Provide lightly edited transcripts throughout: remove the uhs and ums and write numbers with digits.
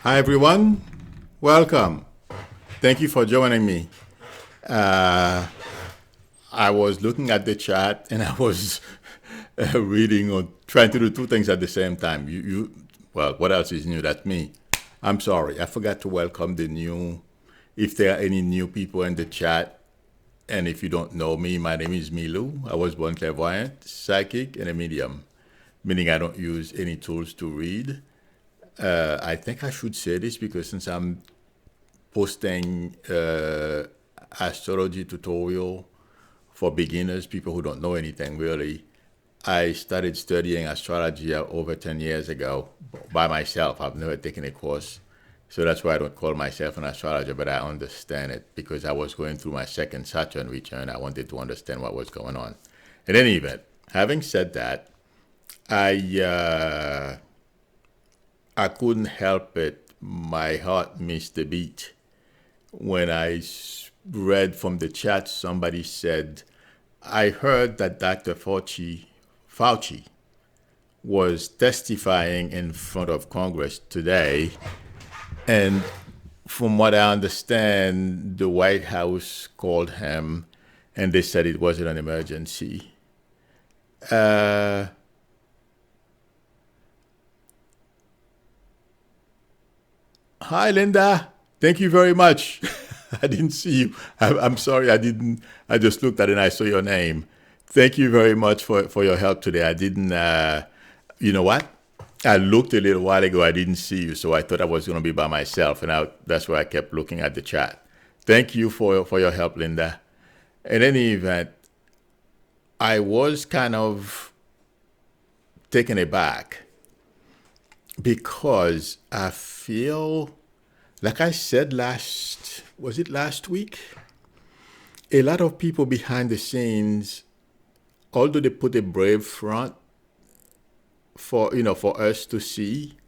Hi, everyone. Welcome. Thank you for joining me. Uh, I was looking at the chat and I was reading or trying to do two things at the same time. Well, what else is new? That's me. I'm sorry. I forgot to welcome the new. If there are any new people in the chat, and if you don't know me, my name is Milou. I was born clairvoyant, psychic, and a medium, meaning I don't use any tools to read. I think I should say this because since I'm posting astrology tutorial for beginners, people who don't know anything really, I started studying astrology over 10 years ago by myself. I've never taken a course. So that's why I don't call myself an astrologer, but I understand it because I was going through my second Saturn return. I wanted to understand what was going on. In any event, having said that, I couldn't help it. My heart missed a beat when I read from the chat. Somebody said, "I heard that Dr. Fauci was testifying in front of Congress today, and from what I understand, the White House called him, and they said it wasn't an emergency." Uh, Hi, Linda. Thank you very much. I didn't see you. I'm sorry. I didn't. I just looked at it and I saw your name. Thank you very much for your help today. I didn't. You know what? I looked a little while ago. I didn't see you, so I thought I was going to be by myself, and that's why I kept looking at the chat. Thank you for your help, Linda. In any event, I was kind of taken aback because I feel, like I said was it last week? A lot of people behind the scenes, although they put a brave front for us to see,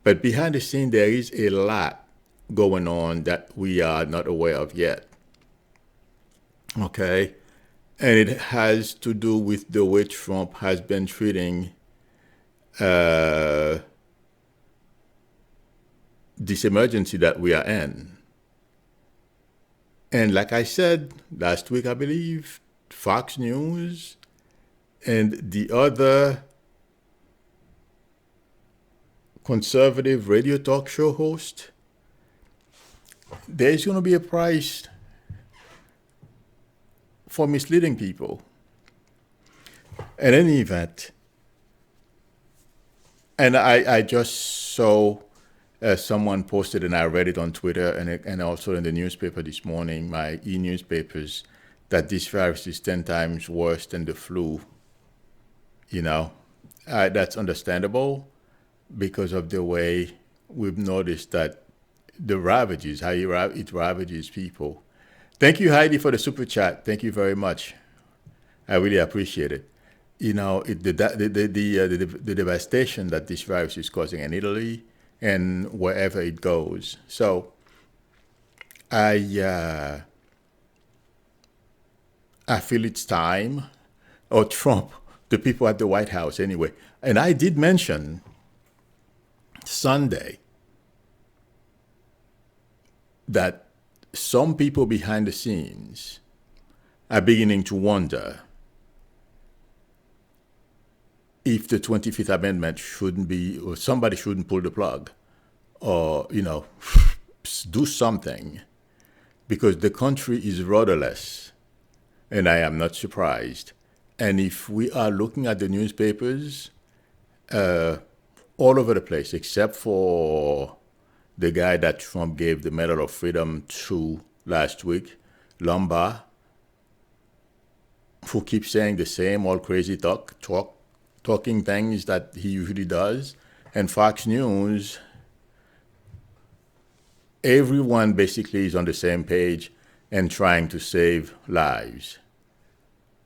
but behind the scene there is a lot going on that we are not aware of yet. Okay? And it has to do with the way Trump has been treating this emergency that we are in. And like I said last week, I believe, Fox News and the other conservative radio talk show host, there's going to be a price for misleading people. In any event, and I just saw someone posted, and I read it on Twitter and also in the newspaper this morning, my e-newspapers, that this virus is 10 times worse than the flu. That's understandable because of the way we've noticed that the ravages, how it ravages people. Thank you, Heidi, for the super chat. Thank you very much. I really appreciate it. The devastation that this virus is causing in Italy and wherever it goes. So I feel it's time, or Trump, the people at the White House anyway. And I did mention Sunday that some people behind the scenes are beginning to wonder if the 25th Amendment shouldn't be, or somebody shouldn't pull the plug, or, do something, because the country is rudderless, and I am not surprised. And if we are looking at the newspapers all over the place, except for the guy that Trump gave the Medal of Freedom to last week, Lombard, who keeps saying the same old crazy talking things that he usually does, and Fox News, everyone basically is on the same page and trying to save lives.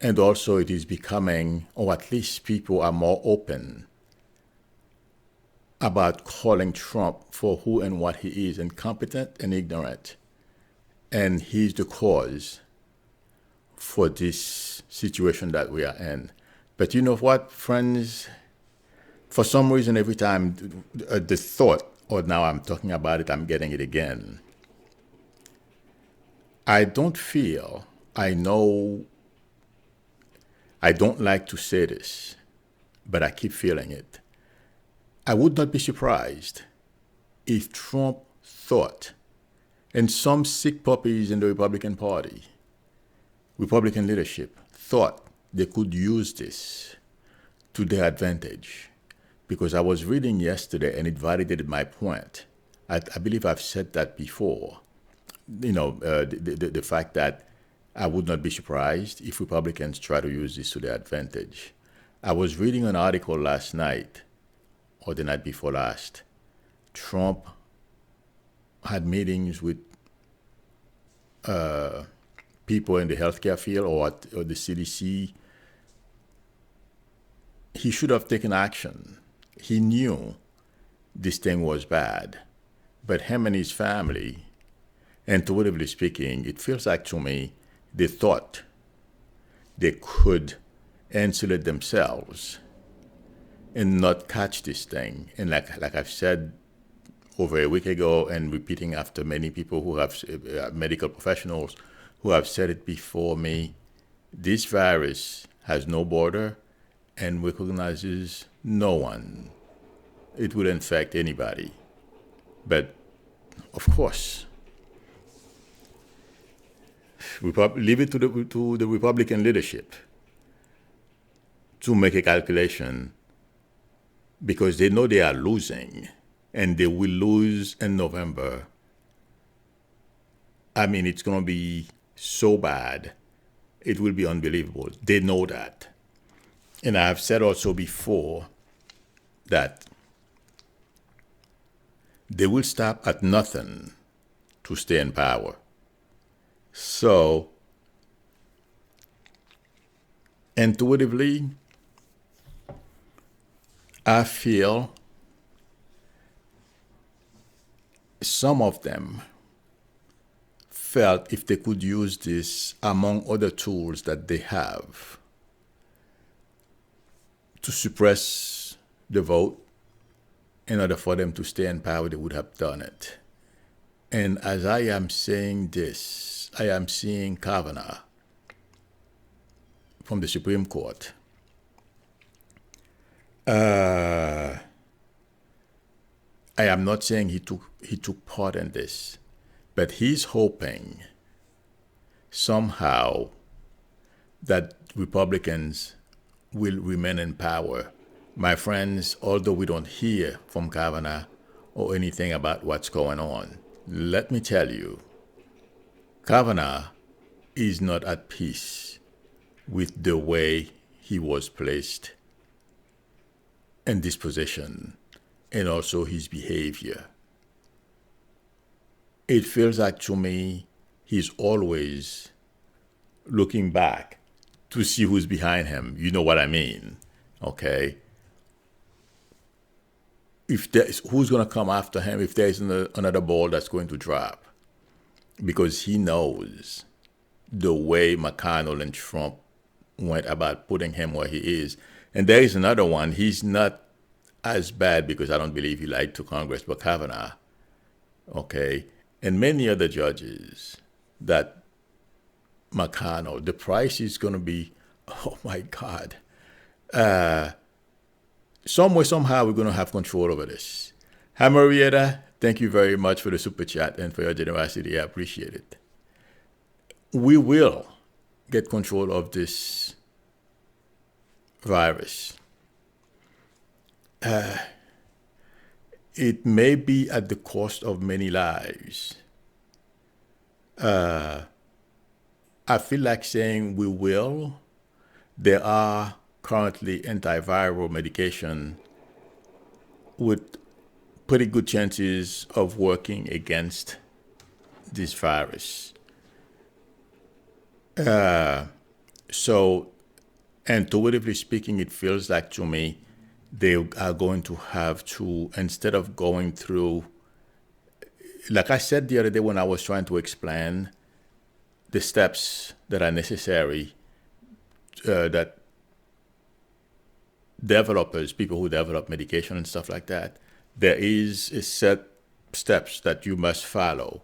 And also it is becoming, or at least people are more open about calling Trump for who and what he is, incompetent and ignorant. And he's the cause for this situation that we are in. But you know what, friends? For some reason, every time the thought or now I'm talking about it, I'm getting it again. I don't feel, I know, I don't like to say this, but I keep feeling it. I would not be surprised if Trump thought, and some sick puppies in the Republican Party, Republican leadership, thought they could use this to their advantage. Because I was reading yesterday and it validated my point. I believe I've said that before. The fact that I would not be surprised if Republicans try to use this to their advantage. I was reading an article last night, or the night before last. Trump had meetings with people in the healthcare field or the CDC. He should have taken action. He knew this thing was bad, but him and his family, intuitively speaking, it feels like to me, they thought they could insulate themselves and not catch this thing. And like I've said over a week ago and repeating after many people who have, medical professionals who have said it before me, this virus has no border and recognizes no one. It will infect anybody. But, of course, leave it to the Republican leadership to make a calculation because they know they are losing and they will lose in November. I mean, it's going to be so bad. It will be unbelievable. They know that. And I have said also before that they will stop at nothing to stay in power. So, intuitively, I feel some of them felt if they could use this among other tools that they have to suppress the vote in order for them to stay in power, they would have done it. And as I am saying this, I am seeing Kavanaugh from the Supreme Court. I am not saying he took part in this, but he's hoping somehow that Republicans will remain in power. My friends, although we don't hear from Kavanaugh or anything about what's going on, let me tell you, Kavanaugh is not at peace with the way he was placed in this position and also his behavior. It feels like to me he's always looking back to see who's behind him. You know what I mean, okay? If who's going to come after him if there's another ball that's going to drop? Because he knows the way McConnell and Trump went about putting him where he is. And there is another one. He's not as bad because I don't believe he lied to Congress, but Kavanaugh, okay? And many other judges that McConnell, the price is going to be, oh my God. Some way, somehow, we're going to have control over this. Hi, Marietta. Thank you very much for the super chat and for your generosity. I appreciate it. We will get control of this virus. It may be at the cost of many lives. I feel like saying we will. There are currently antiviral medication with pretty good chances of working against this virus. So, intuitively speaking, it feels like to me they are going to have to, instead of going through, like I said the other day when I was trying to explain the steps that are necessary, that developers, people who develop medication and stuff like that, there is a set steps that you must follow.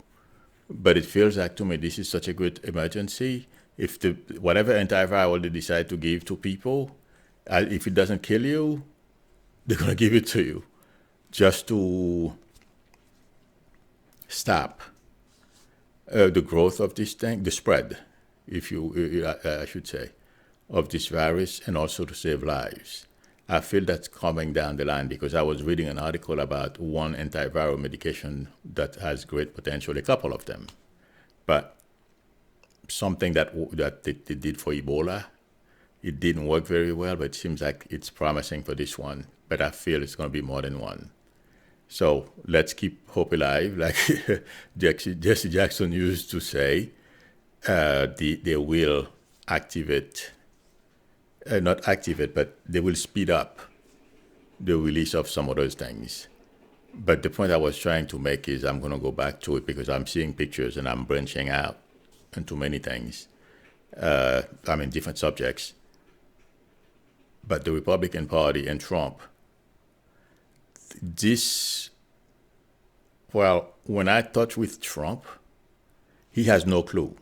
But it feels like to me this is such a good emergency. If the whatever antiviral they decide to give to people, if it doesn't kill you, they're gonna give it to you just to stop the growth of this thing, the spread, if I should say, of this virus, and also to save lives. I feel that's coming down the line because I was reading an article about one antiviral medication that has great potential, a couple of them, but something that they did for Ebola, it didn't work very well, but it seems like it's promising for this one. But I feel it's going to be more than one. So let's keep hope alive, like Jesse Jackson used to say. They will activate, not activate, but they will speed up the release of some of those things. But the point I was trying to make is I'm going to go back to it because I'm seeing pictures and I'm branching out into many things. Different subjects. But the Republican Party and Trump, when I touch with Trump, he has no clue.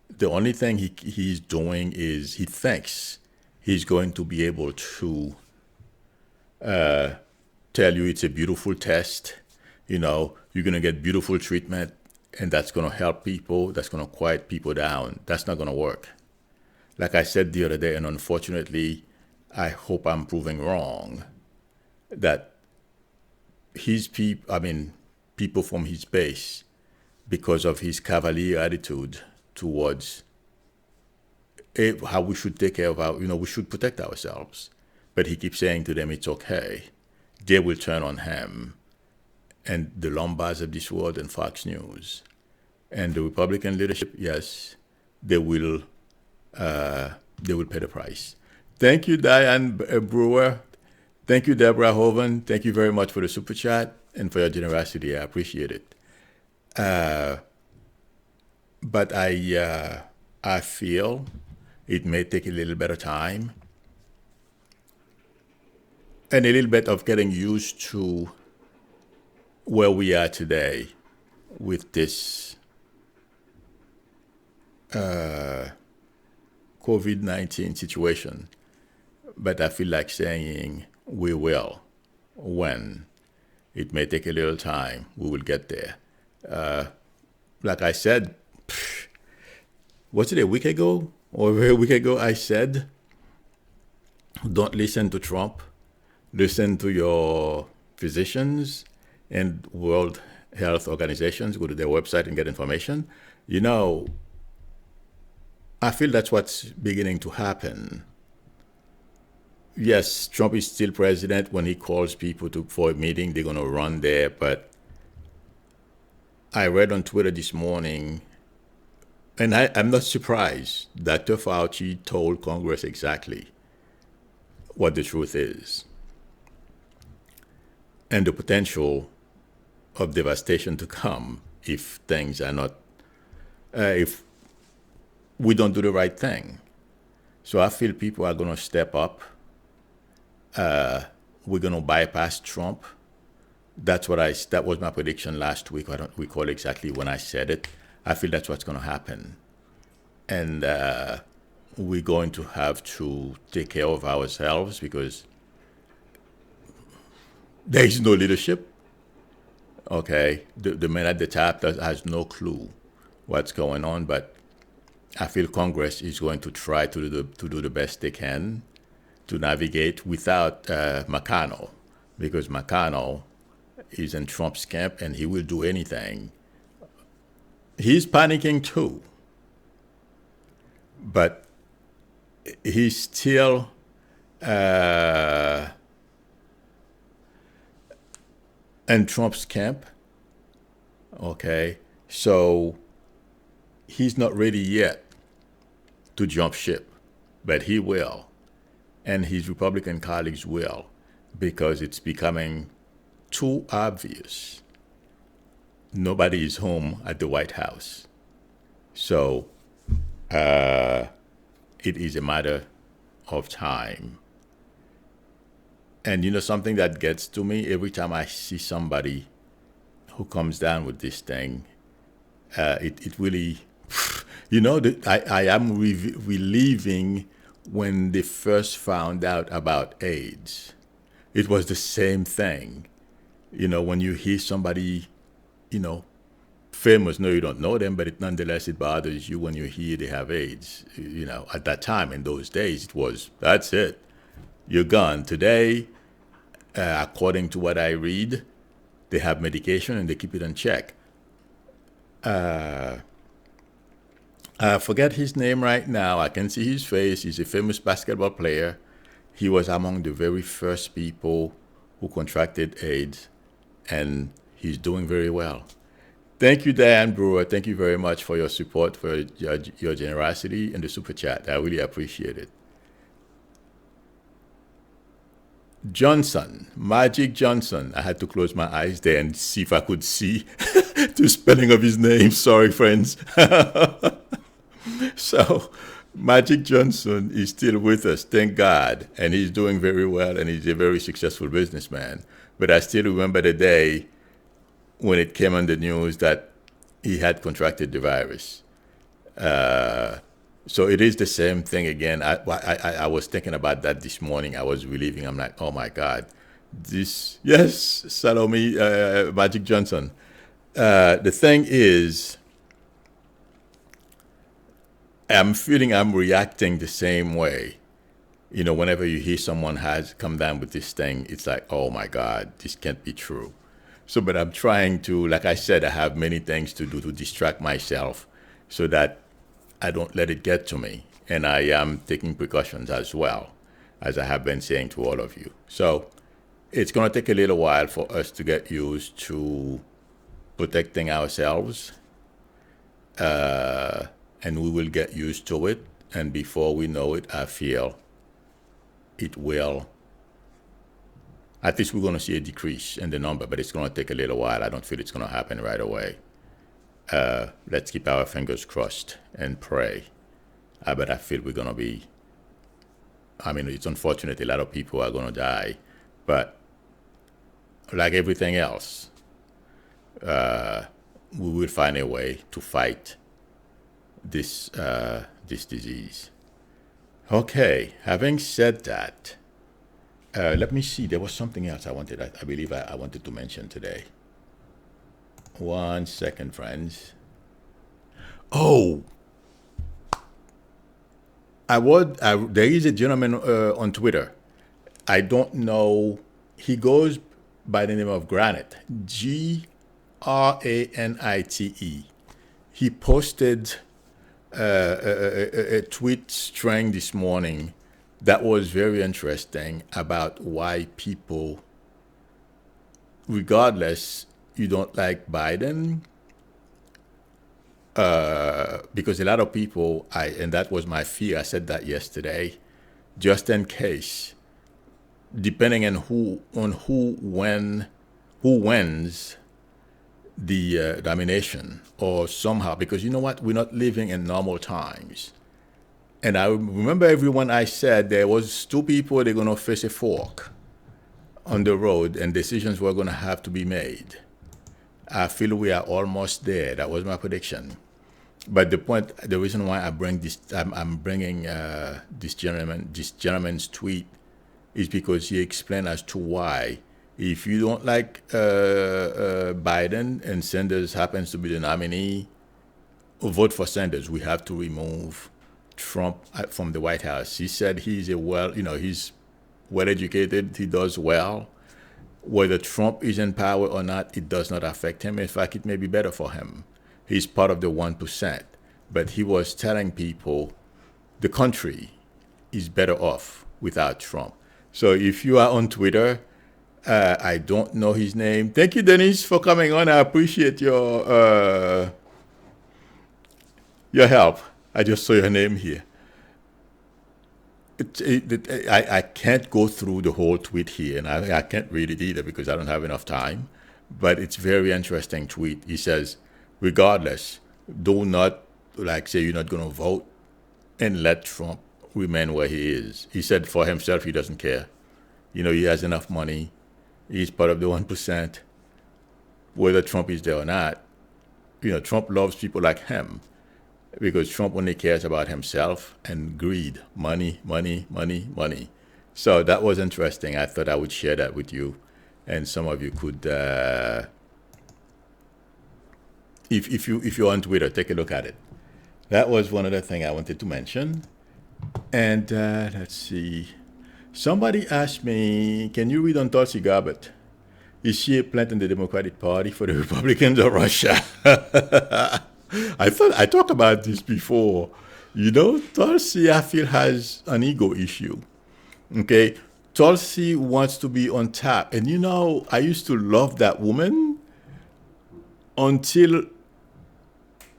The only thing he's doing is he thinks he's going to be able to tell you it's a beautiful test, you're going to get beautiful treatment, and that's going to help people, that's going to quiet people down. That's not going to work. Like I said the other day, and unfortunately, I hope I'm proving wrong, that people from his base, because of his cavalier attitude towards how we should take care of we should protect ourselves. But he keeps saying to them, it's okay. They will turn on him and the Lombards of this world and Fox News. And the Republican leadership, yes, they will pay the price. Thank you, Diane Brewer. Thank you, Deborah Hoven. Thank you very much for the super chat and for your generosity. I appreciate it. But I feel it may take a little bit of time and a little bit of getting used to where we are today with this COVID-19 situation. But I feel like saying we will. When? It may take a little time. We will get there. Like I said, was it a week ago or a week ago? I said, don't listen to Trump. Listen to your physicians and World Health Organizations. Go to their website and get information. I feel that's what's beginning to happen. Yes, Trump is still president. When he calls people for a meeting, they're going to run there. But I read on Twitter this morning, and I'm not surprised, Dr. Fauci told Congress exactly what the truth is and the potential of devastation to come if things are not, if we don't do the right thing. So I feel people are going to step up. We're going to bypass Trump. That was my prediction last week. I don't recall exactly when I said it. I feel that's what's going to happen. And we're going to have to take care of ourselves because there is no leadership. Okay, the man at the top has no clue what's going on, but I feel Congress is going to try to do the best they can to navigate without McConnell, because McConnell is in Trump's camp and he will do anything. He's panicking too, but he's still in Trump's camp. Okay, so he's not ready yet to jump ship, but he will, and his Republican colleagues will, because it's becoming too obvious. Nobody is home at the White House. So it is a matter of time. And you know something that gets to me every time I see somebody who comes down with this thing, it really, I am reliving when they first found out about AIDS. It was the same thing. When you hear somebody, you know, famous, no, you don't know them, but nonetheless, it bothers you when you hear they have AIDS. At that time, in those days, that's it. You're gone. Today, according to what I read, they have medication and they keep it in check. I forget his name right now. I can see his face. He's a famous basketball player. He was among the very first people who contracted AIDS, and he's doing very well. Thank you, Diane Brewer. Thank you very much for your support, for your generosity and the super chat. I really appreciate it. Johnson, Magic Johnson. I had to close my eyes there and see if I could see the spelling of his name. Sorry, friends. So, Magic Johnson is still with us, thank God, and he's doing very well, and he's a very successful businessman. But I still remember the day when it came on the news that he had contracted the virus. So it is the same thing again. I was thinking about that this morning. I was relieving. I'm like, oh my God, yes, Salome, Magic Johnson. The thing is, I'm feeling I'm reacting the same way. Whenever you hear someone has come down with this thing, it's like, oh my God, this can't be true. So, but I'm trying to, like I said, I have many things to do to distract myself so that I don't let it get to me. And I am taking precautions as well, as I have been saying to all of you. So it's going to take a little while for us to get used to protecting ourselves. And we will get used to it. And before we know it, I feel it will. At least we're going to see a decrease in the number, but it's going to take a little while. I don't feel it's going to happen right away. Let's keep our fingers crossed and pray. But I feel we're going to be, it's unfortunate a lot of people are going to die, but like everything else, we will find a way to fight this disease. Okay, having said that, let me see. There was something else I believe I wanted to mention today. 1 second, friends. Oh, there is a gentleman on Twitter. I don't know. He goes by the name of Granite. Granite. He posted a tweet string this morning that was very interesting about why people, regardless, you don't like Biden, because a lot of people, and that was my fear, I said that yesterday, just in case, depending on who wins the nomination, or somehow, because you know what, we're not living in normal times. And I remember everyone I said there was two people, they're going to face a fork on the road and decisions were going to have to be made. I feel we are almost there. That was my prediction. But the reason why I'm bringing this gentleman's tweet is because he explained as to why, if you don't like Biden and Sanders happens to be the nominee, vote for Sanders. We have to remove Trump from the White House. He said he's he's well-educated, he does well. Whether Trump is in power or not, it does not affect him. In fact, it may be better for him. He's part of the 1%. But he was telling people the country is better off without Trump. So if you are on Twitter, I don't know his name. Thank you, Denise, for coming on. I appreciate your help. I just saw your name here. I can't go through the whole tweet here, and I can't read it either because I don't have enough time. But it's very interesting tweet. He says, regardless, do not say you're not going to vote and let Trump remain where he is. He said for himself he doesn't care. He has enough money. He's part of the 1%. Whether Trump is there or not, Trump loves people like him because Trump only cares about himself and greed, money, money, money, money. So that was interesting. I thought I would share that with you, and some of you could, if you're on Twitter, take a look at it. That was one other thing I wanted to mention. And let's see. Somebody asked me, can you read on Tulsi Gabbard? Is she a plant in the Democratic Party for the Republicans or Russia? I thought I talked about this before. Tulsi, I feel, has an ego issue. Okay? Tulsi wants to be on top. And I used to love that woman until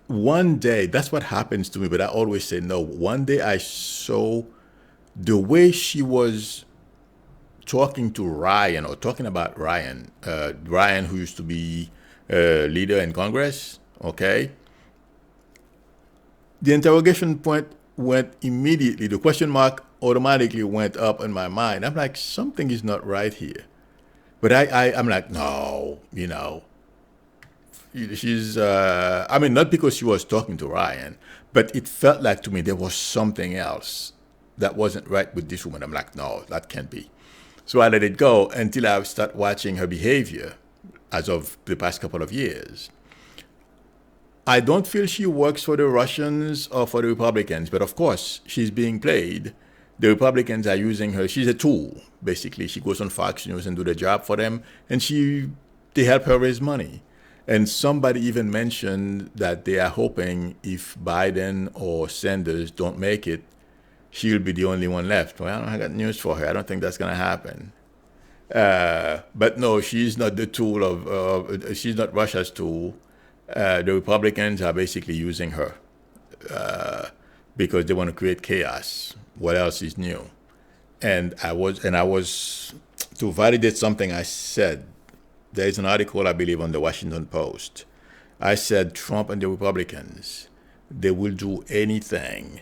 one day. That's what happens to me, but I always say no. One day I saw the way she was talking to Ryan, or talking about Ryan, who used to be leader in Congress, okay? The interrogation point went immediately. The question mark automatically went up in my mind. I'm like, something is not right here. But I'm like, no, she's, not because she was talking to Ryan, but it felt like to me there was something else that wasn't right with this woman. I'm like, no, that can't be. So I let it go until I start watching her behavior as of the past couple of years. I don't feel she works for the Russians or for the Republicans, but of course, she's being played. The Republicans are using her. She's a tool, basically. She goes on Fox News and do the job for them, and they help her raise money. And somebody even mentioned that they are hoping if Biden or Sanders don't make it, she'll be the only one left. Well, I got news for her. I don't think that's going to happen. But no, she's not the tool she's not Russia's tool. The Republicans are basically using her because they want to create chaos. What else is new? And I was to validate something I said. There is an article, I believe, on the Washington Post. I said Trump and the Republicans, they will do anything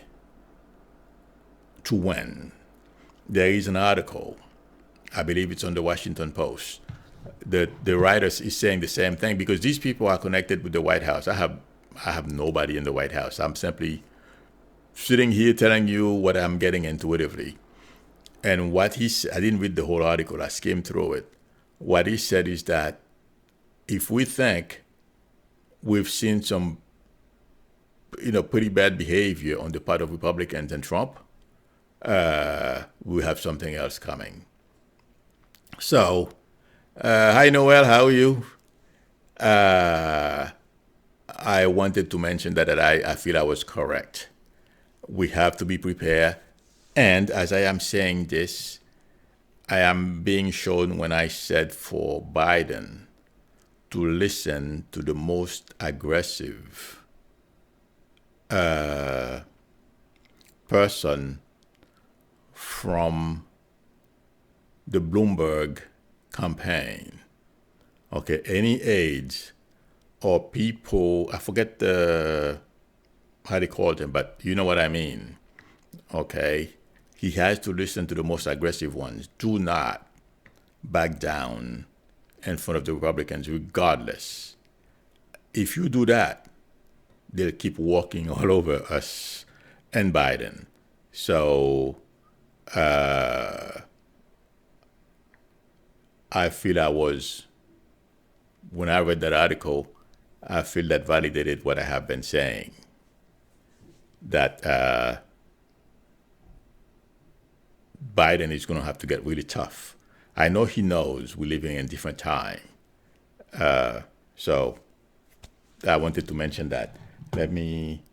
to win. There is an article, I believe it's on the Washington Post. The writer is saying the same thing because these people are connected with the White House. I have nobody in the White House. I'm simply sitting here telling you what I'm getting intuitively. And what he said, I didn't read the whole article, I skimmed through it. What he said is that if we think we've seen some, pretty bad behavior on the part of Republicans and Trump, we have something else coming. So, hi Noel, how are you? I wanted to mention that I feel I was correct. We have to be prepared. And as I am saying this, I am being shown when I said for Biden to listen to the most aggressive person from the Bloomberg campaign. Okay, any aides or people, I forget how they called him, but you know what I mean. Okay, he has to listen to the most aggressive ones. Do not back down in front of the Republicans, regardless. If you do that, they'll keep walking all over us and Biden. So I feel when I read that article, I feel that validated what I have been saying. That Biden is going to have to get really tough. I know he knows we're living in a different time. So I wanted to mention that. Let me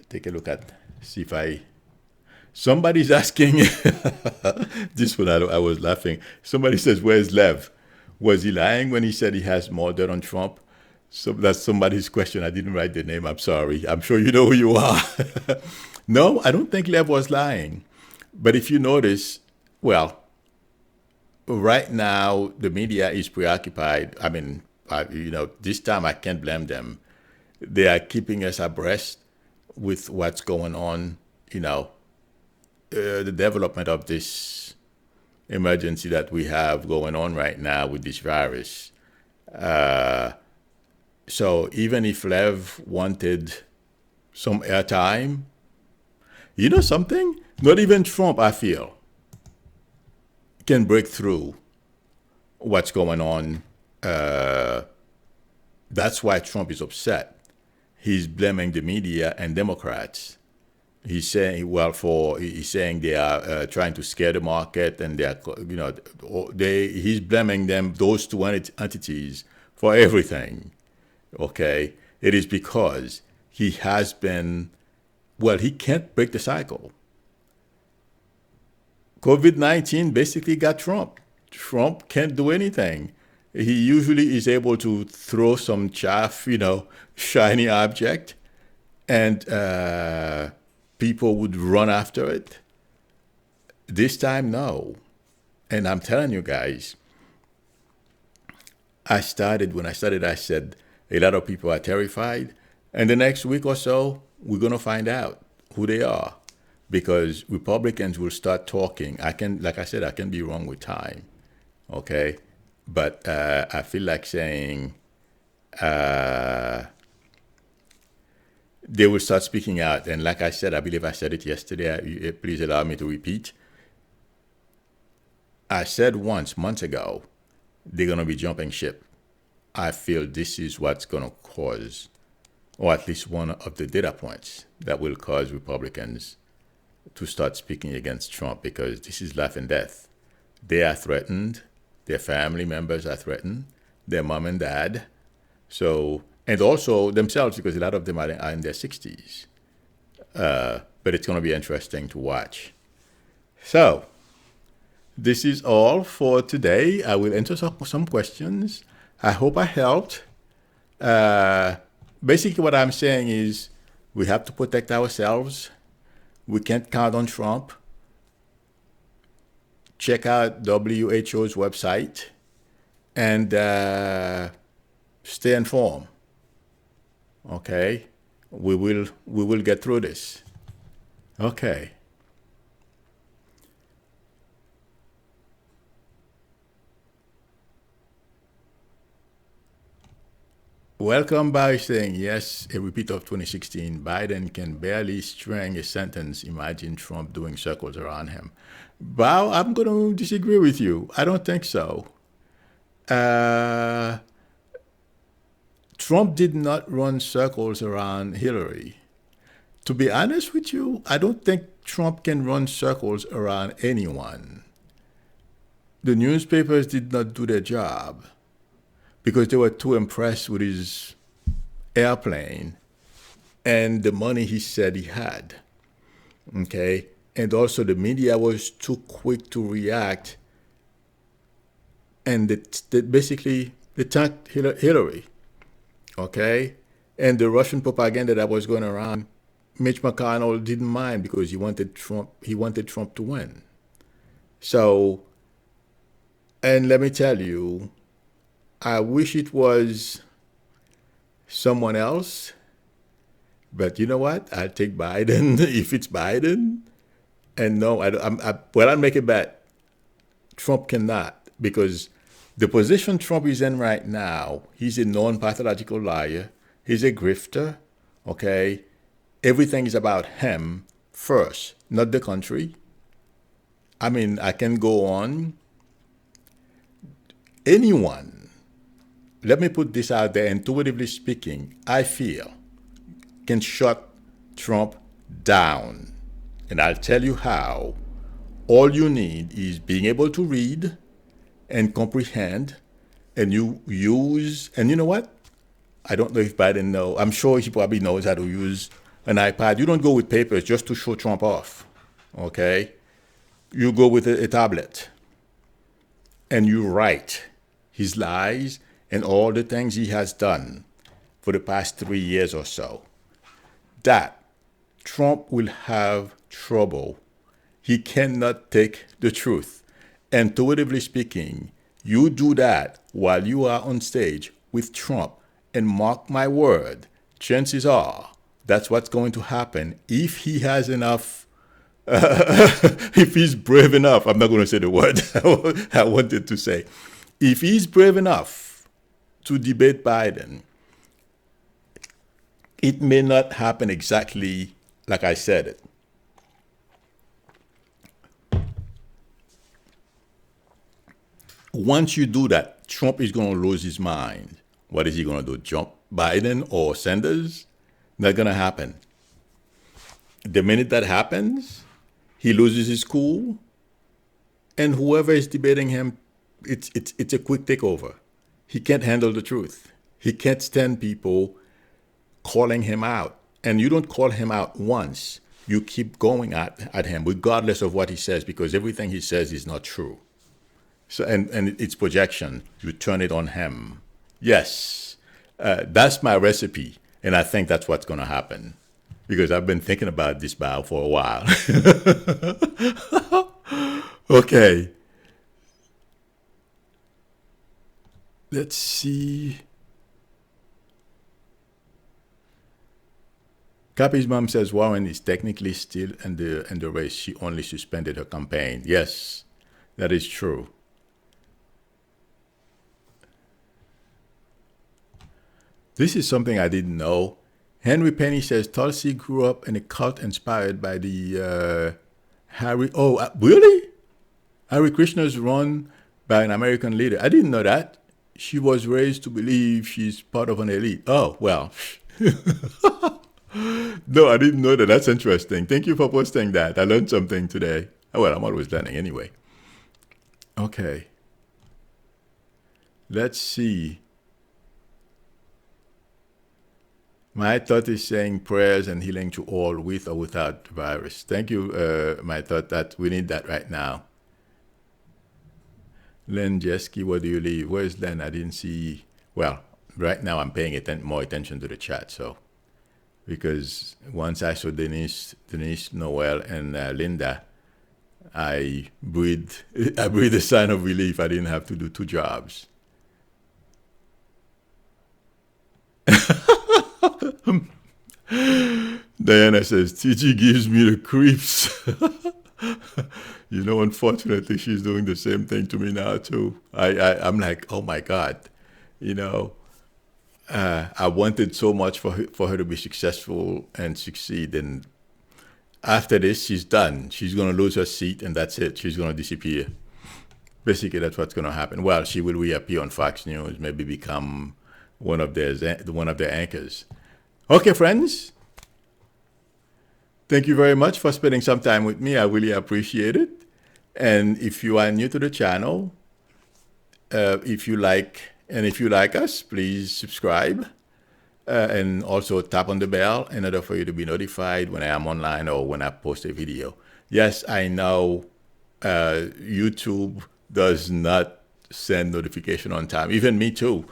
take a look see if somebody's asking, this one I was laughing. Somebody says, where's Lev? Was he lying when he said he has more dirt on Trump? So that's somebody's question. I didn't write the name. I'm sorry. I'm sure you know who you are. No, I don't think Lev was lying. But if you notice, well, right now the media is preoccupied. I mean, this time I can't blame them. They are keeping us abreast with what's going on, the development of this emergency that we have going on right now with this virus. Uh, so even if Lev wanted some airtime, you know something? Not even Trump, I feel, can break through what's going on. That's why Trump is upset. He's blaming the media and Democrats. He's saying, he's saying they are trying to scare the market, and he's blaming them, those two entities, for everything. Okay, it is because he has been, he can't break the cycle. COVID-19 basically got Trump. Trump can't do anything. He usually is able to throw some chaff, shiny object, and people would run after it. This time, no. And I'm telling you guys, when I started, I said a lot of people are terrified. And the next week or so, we're going to find out who they are. Because Republicans will start talking. Like I said, I can be wrong with time. Okay? But I feel like saying they will start speaking out. And like I said, I believe I said it yesterday. Please allow me to repeat. I said once, months ago, they're going to be jumping ship. I feel this is what's going to cause, or at least one of the data points that will cause Republicans to start speaking against Trump, because this is life and death. They are threatened. Their family members are threatened. Their mom and dad. So, and also themselves, because a lot of them are in their 60s. But it's going to be interesting to watch. So, this is all for today. I will answer some questions. I hope I helped. Basically, what I'm saying is we have to protect ourselves. We can't count on Trump. Check out WHO's website and stay informed. Okay? We will get through this. Okay. Welcome by saying, yes, a repeat of 2016. Biden can barely string a sentence. Imagine Trump doing circles around him. Well, I'm going to disagree with you. I don't think so. Trump did not run circles around Hillary. To be honest with you, I don't think Trump can run circles around anyone. The newspapers did not do their job, because they were too impressed with his airplane and the money he said he had. Okay? And also the media was too quick to react, and basically they attacked Hillary. Okay? And the Russian propaganda that was going around, Mitch McConnell didn't mind, because he wanted Trump to win. So, and let me tell you, I wish it was someone else, but you know what? I'll take Biden if it's Biden. And no, I'll make a bet. Trump cannot, because the position Trump is in right now, he's a non-pathological liar. He's a grifter, okay? Everything is about him first, not the country. I mean, I can go on. Anyone, let me put this out there, intuitively speaking, I feel, can shut Trump down. And I'll tell you how. All you need is being able to read and comprehend, and you use, and you know what? I don't know if Biden knows. I'm sure he probably knows how to use an iPad. You don't go with papers just to show Trump off, okay? You go with a tablet, and you write his lies and all the things he has done for the past 3 years or so. That Trump will have trouble. He cannot take the truth. Intuitively speaking, you do that while you are on stage with Trump, and mark my word, chances are that's what's going to happen if he has enough if he's brave enough, I'm not going to say the word I wanted to say. If he's brave enough to debate Biden, it may not happen exactly like I said it. Once you do that, Trump is going to lose his mind. What is he going to do? Jump Biden or Sanders? Not going to happen. The minute that happens, he loses his cool, and whoever is debating him, it's a quick takeover. He can't handle the truth. He can't stand people calling him out. And you don't call him out once. You keep going at him, regardless of what he says, because everything he says is not true. So, and it's projection. You turn it on him. Yes, that's my recipe, and I think that's what's going to happen, because I've been thinking about this bow for a while. Okay. Let's see. Cappy's mom says Warren is technically still in the race. She only suspended her campaign. Yes, that is true. This is something I didn't know. Henry Penny says Tulsi grew up in a cult inspired by the Harry. Oh, really? Hare Krishna's run by an American leader. I didn't know that. She was raised to believe she's part of an elite. Oh, well. No, I didn't know that. That's interesting. Thank you for posting that. I learned something today. Well, I'm always learning anyway. Okay. Let's see. My thought is saying prayers and healing to all with or without virus. Thank you, my thought, that we need that right now. Len Jeski, where do you live? Where's Len? I didn't see. Well, right now I'm paying more attention to the chat, so. Because once I saw Denise, Noel, and Linda, I breathed a sign of relief. I didn't have to do two jobs. Diana says, TG gives me the creeps. You know, unfortunately, she's doing the same thing to me now, too. I'm like, oh, my God. You know, I wanted so much for her to be successful and succeed. And after this, she's done. She's going to lose her seat, and that's it. She's going to disappear. Basically, that's what's going to happen. Well, she will reappear on Fox News, maybe become one of their anchors. Okay, friends. Thank you very much for spending some time with me. I really appreciate it. And if you are new to the channel, if you like us, please subscribe and also tap on the bell in order for you to be notified when I am online or when I post a video. Yes, I know YouTube does not send notification on time. Even me too.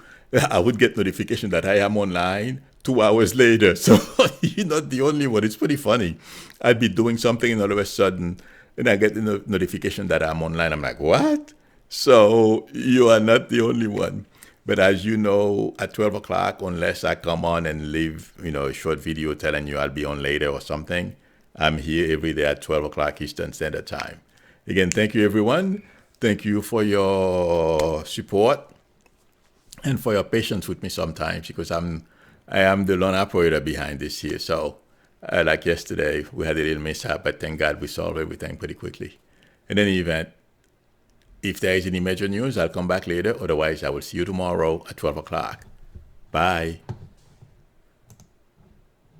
I would get notification that I am online 2 hours later. So you're not the only one. It's pretty funny. I'd be doing something and all of a sudden, and I get the notification that I'm online. I'm like, what? So you are not the only one. But as you know, at 12 o'clock, unless I come on and leave, a short video telling you I'll be on later or something, I'm here every day at 12 o'clock Eastern Standard Time. Again, thank you, everyone. Thank you for your support and for your patience with me sometimes, because I am the lone operator behind this here. So like yesterday, we had a little mishap, but thank God we solved everything pretty quickly. In any event, if there is any major news, I'll come back later. Otherwise, I will see you tomorrow at 12 o'clock. Bye.